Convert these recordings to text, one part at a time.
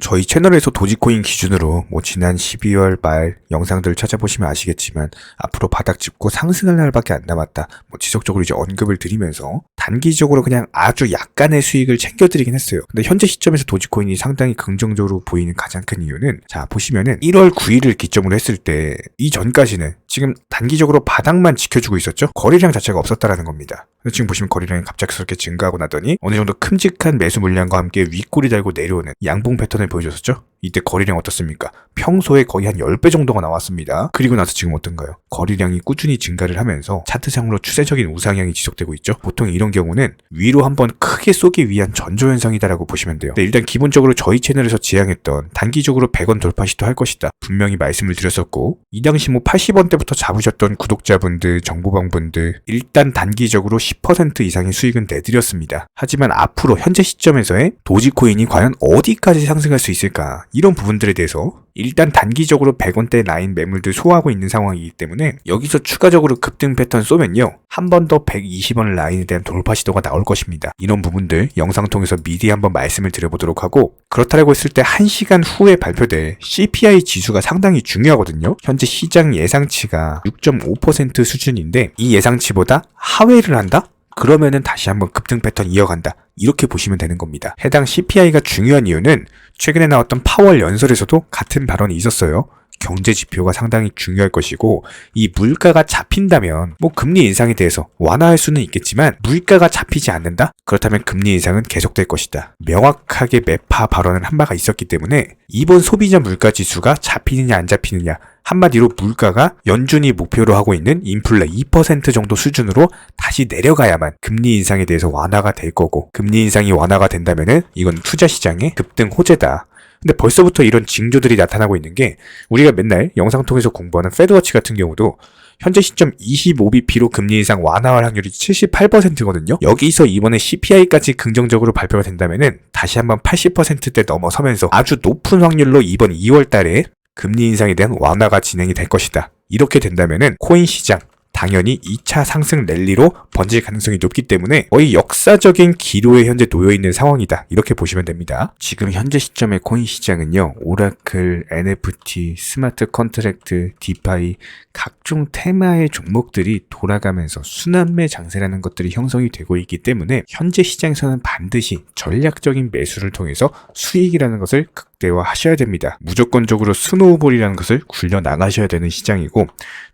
저희 채널에서 도지코인 기준으로 지난 12월 말 영상들을 찾아보시면 아시겠지만 앞으로 바닥 짚고 상승할 날밖에 안 남았다. 지속적으로 이제 언급을 드리면서 단기적으로 그냥 아주 약간의 수익을 챙겨드리긴 했어요. 근데 현재 시점에서 도지코인이 상당히 긍정적으로 보이는 가장 큰 이유는 자 보시면은 1월 9일을 기점으로 했을 때 이전까지는 지금 단기적으로 바닥만 지켜주고 있었죠. 거래량 자체가 없었다라는 겁니다. 지금 보시면 거래량이 갑작스럽게 증가하고 나더니 어느 정도 큼직한 매수 물량과 함께 윗꼬리 달고 내려오는 양봉 패턴을 보여줬었죠. 이때 거래량 어떻습니까? 평소에 거의 한 10배 정도가 나왔습니다. 그리고 나서 지금 어떤가요? 거래량이 꾸준히 증가를 하면서 차트상으로 추세적인 우상향이 지속되고 있죠. 보통 이런 경우는 위로 한번 크게 쏘기 위한 전조현상이다라고 보시면 돼요. 일단 기본적으로 저희 채널에서 지향했던 단기적으로 100원 돌파 시도할 것이다. 분명히 말씀을 드렸었고 이 당시 80원대부터 잡으셨던 구독자분들, 정보방분들 일단 단기적으로 10% 이상의 수익은 내드렸습니다. 하지만 앞으로 현재 시점에서의 도지코인이 과연 어디까지 상승할 수 있을까? 이런 부분들에 대해서 일단 단기적으로 100원대 라인 매물들 소화하고 있는 상황이기 때문에 여기서 추가적으로 급등 패턴 쏘면요 한 번 더 120원 라인에 대한 돌파 시도가 나올 것입니다. 이런 부분들 영상 통해서 미리 한번 말씀을 드려보도록 하고 그렇다고 했을 때 1시간 후에 발표될 CPI 지수가 상당히 중요하거든요. 현재 시장 예상치가 6.5% 수준인데 이 예상치보다 하회를 한다? 그러면은 다시 한번 급등 패턴 이어간다. 이렇게 보시면 되는 겁니다. 해당 CPI가 중요한 이유는 최근에 나왔던 파월 연설에서도 같은 발언이 있었어요. 경제 지표가 상당히 중요할 것이고 이 물가가 잡힌다면 금리 인상에 대해서 완화할 수는 있겠지만 물가가 잡히지 않는다? 그렇다면 금리 인상은 계속될 것이다. 명확하게 매파 발언을 한 바가 있었기 때문에 이번 소비자 물가 지수가 잡히느냐 안 잡히느냐 한마디로 물가가 연준이 목표로 하고 있는 인플레 2% 정도 수준으로 다시 내려가야만 금리 인상에 대해서 완화가 될 거고 금리 인상이 완화가 된다면은 이건 투자 시장의 급등 호재다. 근데 벌써부터 이런 징조들이 나타나고 있는 게 우리가 맨날 영상 통해서 공부하는 페드워치 같은 경우도 현재 시점 25bp로 금리 인상 완화할 확률이 78%거든요. 여기서 이번에 CPI까지 긍정적으로 발표가 된다면은 다시 한번 80%대 넘어서면서 아주 높은 확률로 이번 2월 달에 금리 인상에 대한 완화가 진행이 될 것이다. 이렇게 된다면은 코인 시장 당연히 2차 상승 랠리로 번질 가능성이 높기 때문에 거의 역사적인 기로에 현재 놓여있는 상황이다. 이렇게 보시면 됩니다. 지금 현재 시점의 코인 시장은요. 오라클, NFT, 스마트 컨트랙트, 디파이 각종 테마의 종목들이 돌아가면서 순환매 장세라는 것들이 형성이 되고 있기 때문에 현재 시장에서는 반드시 전략적인 매수를 통해서 수익이라는 것을 극대화하셔야 됩니다. 무조건적으로 스노우볼이라는 것을 굴려 나가셔야 되는 시장이고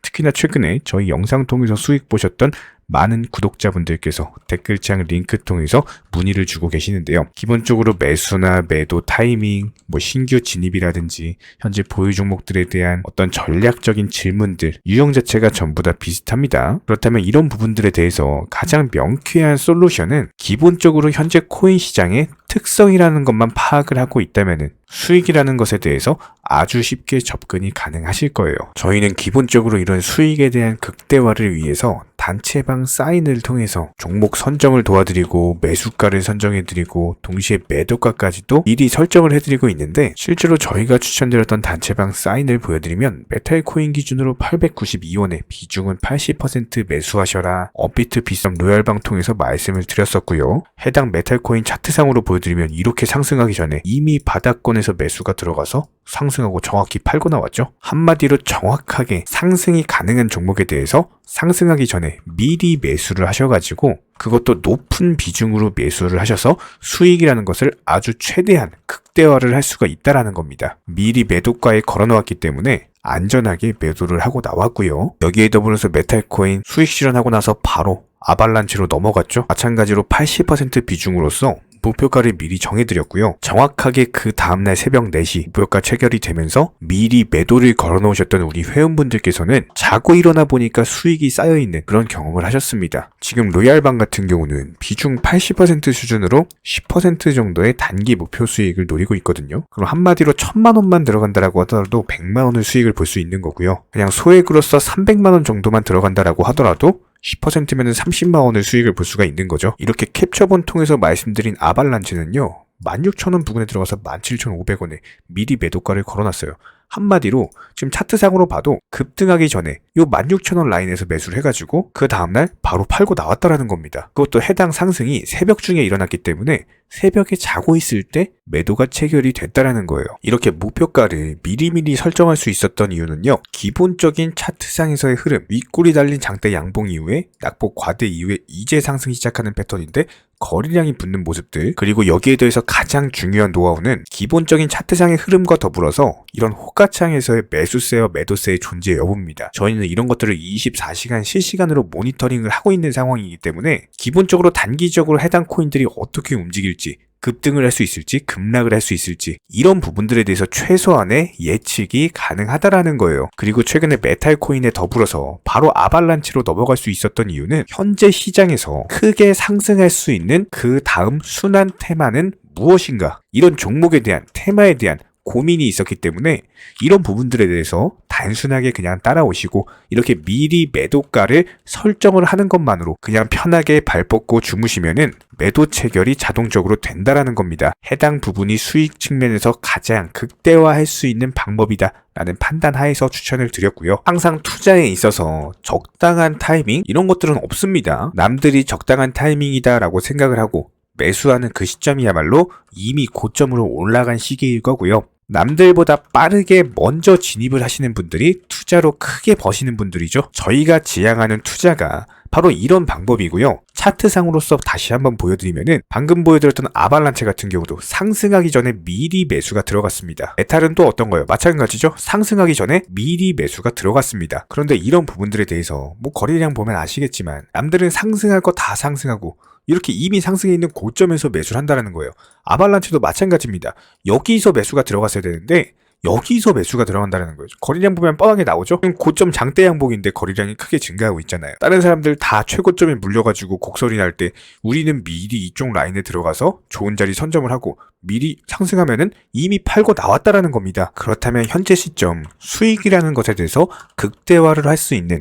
특히나 최근에 저희 영상 통해서 수익 보셨던 많은 구독자분들께서 댓글창 링크 통해서 문의를 주고 계시는데요. 기본적으로 매수나 매도 타이밍, 신규 진입이라든지 현재 보유 종목들에 대한 어떤 전략적인 질문들, 유형 자체가 전부 다 비슷합니다. 그렇다면 이런 부분들에 대해서 가장 명쾌한 솔루션은 기본적으로 현재 코인 시장의 특성이라는 것만 파악을 하고 있다면은 수익이라는 것에 대해서 아주 쉽게 접근이 가능하실 거예요. 저희는 기본적으로 이런 수익에 대한 극대화를 위해서 단체방 사인을 통해서 종목 선정을 도와드리고 매수가를 선정해드리고 동시에 매도가까지도 미리 설정을 해드리고 있는데 실제로 저희가 추천드렸던 단체방 사인을 보여드리면 메탈코인 기준으로 892원에 비중은 80% 매수하셔라 업비트 비썸 로얄방 통해서 말씀을 드렸었고요. 해당 메탈코인 차트상으로 보여드리면 이렇게 상승하기 전에 이미 바닥권에서 매수가 들어가서 상승하고 정확히 팔고 나왔죠. 한마디로 정확하게 상승이 가능한 종목에 대해서 상승하기 전에 미리 매수를 하셔가지고 그것도 높은 비중으로 매수를 하셔서 수익이라는 것을 아주 최대한 극대화를 할 수가 있다라는 겁니다. 미리 매도가에 걸어놓았기 때문에 안전하게 매도를 하고 나왔고요. 여기에 더불어서 메탈코인 수익 실현하고 나서 바로 아발란치로 넘어갔죠. 마찬가지로 80% 비중으로서 목표가를 미리 정해드렸고요. 정확하게 그 다음날 새벽 4시 목표가 체결이 되면서 미리 매도를 걸어놓으셨던 우리 회원분들께서는 자고 일어나 보니까 수익이 쌓여있는 그런 경험을 하셨습니다. 지금 로얄방 같은 경우는 비중 80% 수준으로 10% 정도의 단기 목표 수익을 노리고 있거든요. 그럼 한마디로 1000만원만 들어간다라고 하더라도 100만원의 수익을 볼 수 있는 거고요. 그냥 소액으로서 300만원 정도만 들어간다라고 하더라도 10%면 30만원의 수익을 볼 수가 있는 거죠. 이렇게 캡처본 통해서 말씀드린 아발란치는요. 16,000원 부근에 들어가서 17,500원에 미리 매도가를 걸어놨어요. 한마디로 지금 차트상으로 봐도 급등하기 전에 요 16,000원 라인에서 매수를 해가지고 그 다음날 바로 팔고 나왔다라는 겁니다. 그것도 해당 상승이 새벽 중에 일어났기 때문에 새벽에 자고 있을 때 매도가 체결이 됐다라는 거예요. 이렇게 목표가를 미리미리 설정할 수 있었던 이유는요. 기본적인 차트상에서의 흐름, 윗골이 달린 장대 양봉 이후에 낙폭 과대 이후에 이제 상승이 시작하는 패턴인데 거래량이 붙는 모습들, 그리고 여기에 더해서 가장 중요한 노하우는 기본적인 차트상의 흐름과 더불어서 이런 호가창에서의 매수세와 매도세의 존재 여부입니다. 저희는 이런 것들을 24시간 실시간으로 모니터링을 하고 있는 상황이기 때문에 기본적으로 단기적으로 해당 코인들이 어떻게 움직일지, 급등을 할 수 있을지 급락을 할 수 있을지 이런 부분들에 대해서 최소한의 예측이 가능하다라는 거예요. 그리고 최근에 메탈 코인에 더불어서 바로 아발란치로 넘어갈 수 있었던 이유는 현재 시장에서 크게 상승할 수 있는 그 다음 순환 테마는 무엇인가, 이런 종목에 대한 테마에 대한 고민이 있었기 때문에 이런 부분들에 대해서 단순하게 그냥 따라오시고 이렇게 미리 매도가를 설정을 하는 것만으로 그냥 편하게 발 뻗고 주무시면은 매도 체결이 자동적으로 된다라는 겁니다. 해당 부분이 수익 측면에서 가장 극대화할 수 있는 방법이다 라는 판단 하에서 추천을 드렸고요. 항상 투자에 있어서 적당한 타이밍 이런 것들은 없습니다. 남들이 적당한 타이밍이다 라고 생각을 하고 매수하는 그 시점이야말로 이미 고점으로 올라간 시기일 거고요. 남들보다 빠르게 먼저 진입을 하시는 분들이 투자로 크게 버시는 분들이죠. 저희가 지향하는 투자가 바로 이런 방법이고요. 차트상으로서 다시 한번 보여드리면은 방금 보여드렸던 아발란체 같은 경우도 상승하기 전에 미리 매수가 들어갔습니다. 메탈은 또 어떤 거예요? 마찬가지죠. 상승하기 전에 미리 매수가 들어갔습니다. 그런데 이런 부분들에 대해서 뭐 거래량 보면 아시겠지만 남들은 상승할 거 다 상승하고 이렇게 이미 상승해 있는 고점에서 매수를 한다는 거예요. 아발란체도 마찬가지입니다. 여기서 매수가 들어갔어야 되는데 여기서 매수가 들어간다는 거죠. 거래량 보면 뻔하게 나오죠. 고점 장대 양봉인데 거래량이 크게 증가하고 있잖아요. 다른 사람들 다 최고점에 물려가지고 곡소리 날 때 우리는 미리 이쪽 라인에 들어가서 좋은 자리 선점을 하고 미리 상승하면은 이미 팔고 나왔다라는 겁니다. 그렇다면 현재 시점 수익이라는 것에 대해서 극대화를 할 수 있는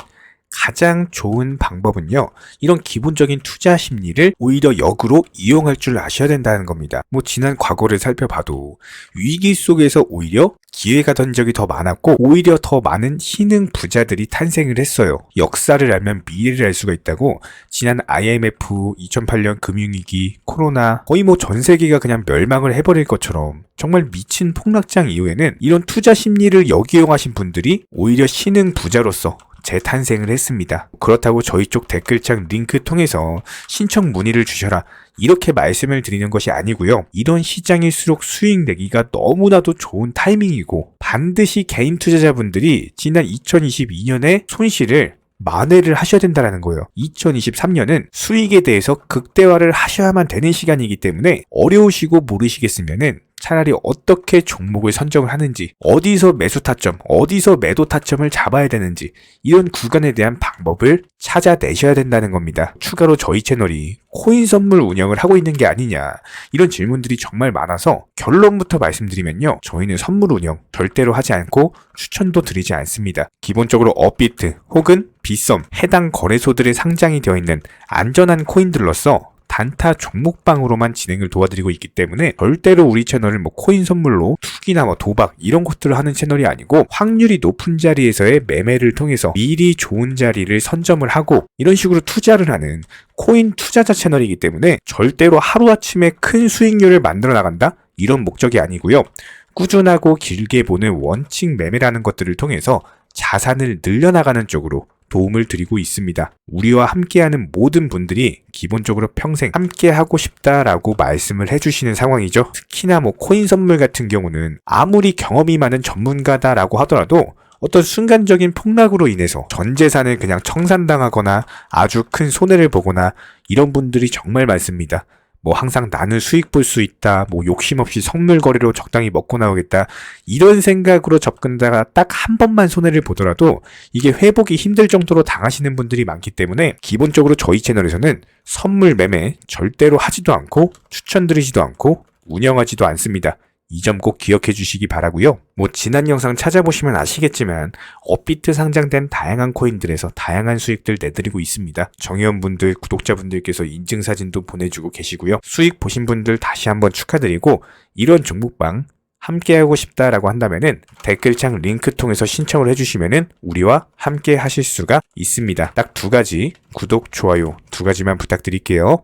가장 좋은 방법은요. 이런 기본적인 투자 심리를 오히려 역으로 이용할 줄 아셔야 된다는 겁니다. 뭐 지난 과거를 살펴봐도 위기 속에서 오히려 기회가 던 적이 더 많았고 오히려 더 많은 신흥 부자들이 탄생을 했어요. 역사를 알면 미래를 알 수가 있다고 지난 IMF, 2008년 금융위기, 코로나 거의 뭐 전 세계가 그냥 멸망을 해버릴 것처럼 정말 미친 폭락장 이후에는 이런 투자 심리를 역이용하신 분들이 오히려 신흥 부자로서 재탄생을 했습니다. 그렇다고 저희 쪽 댓글창 링크 통해서 신청 문의를 주셔라 이렇게 말씀을 드리는 것이 아니고요. 이런 시장일수록 수익 내기가 너무나도 좋은 타이밍이고 반드시 개인 투자자분들이 지난 2022년에 손실을 만회를 하셔야 된다는 거예요. 2023년은 수익에 대해서 극대화를 하셔야만 되는 시간이기 때문에 어려우시고 모르시겠으면은 차라리 어떻게 종목을 선정을 하는지, 어디서 매수 타점, 어디서 매도 타점을 잡아야 되는지 이런 구간에 대한 방법을 찾아내셔야 된다는 겁니다. 추가로 저희 채널이 코인 선물 운영을 하고 있는 게 아니냐 이런 질문들이 정말 많아서 결론부터 말씀드리면요. 저희는 선물 운영 절대로 하지 않고 추천도 드리지 않습니다. 기본적으로 업비트 혹은 빗썸 해당 거래소들에 상장이 되어 있는 안전한 코인들로서 단타 종목방으로만 진행을 도와드리고 있기 때문에 절대로 우리 채널을 뭐 코인 선물로 투기나 뭐 도박 이런 것들을 하는 채널이 아니고 확률이 높은 자리에서의 매매를 통해서 미리 좋은 자리를 선점을 하고 이런 식으로 투자를 하는 코인 투자자 채널이기 때문에 절대로 하루아침에 큰 수익률을 만들어 나간다? 이런 목적이 아니고요. 꾸준하고 길게 보는 원칙 매매라는 것들을 통해서 자산을 늘려나가는 쪽으로 도움을 드리고 있습니다. 우리와 함께하는 모든 분들이 기본적으로 평생 함께하고 싶다라고 말씀을 해주시는 상황이죠. 특히나 뭐 코인 선물 같은 경우는 아무리 경험이 많은 전문가다라고 하더라도 어떤 순간적인 폭락으로 인해서 전 재산을 그냥 청산당하거나 아주 큰 손해를 보거나 이런 분들이 정말 많습니다. 뭐 항상 나는 수익 볼 수 있다, 뭐 욕심 없이 선물 거래로 적당히 먹고 나오겠다 이런 생각으로 접근다가 딱 한 번만 손해를 보더라도 이게 회복이 힘들 정도로 당하시는 분들이 많기 때문에 기본적으로 저희 채널에서는 선물 매매 절대로 하지도 않고 추천드리지도 않고 운영하지도 않습니다. 이 점 꼭 기억해 주시기 바라고요. 뭐 지난 영상 찾아보시면 아시겠지만 업비트 상장된 다양한 코인들에서 다양한 수익들 내드리고 있습니다. 정회원분들, 구독자분들께서 인증사진도 보내주고 계시고요. 수익 보신 분들 다시 한번 축하드리고 이런 종목방 함께하고 싶다라고 한다면은 댓글창 링크 통해서 신청을 해주시면은 우리와 함께 하실 수가 있습니다. 딱 두 가지 구독, 좋아요 두 가지만 부탁드릴게요.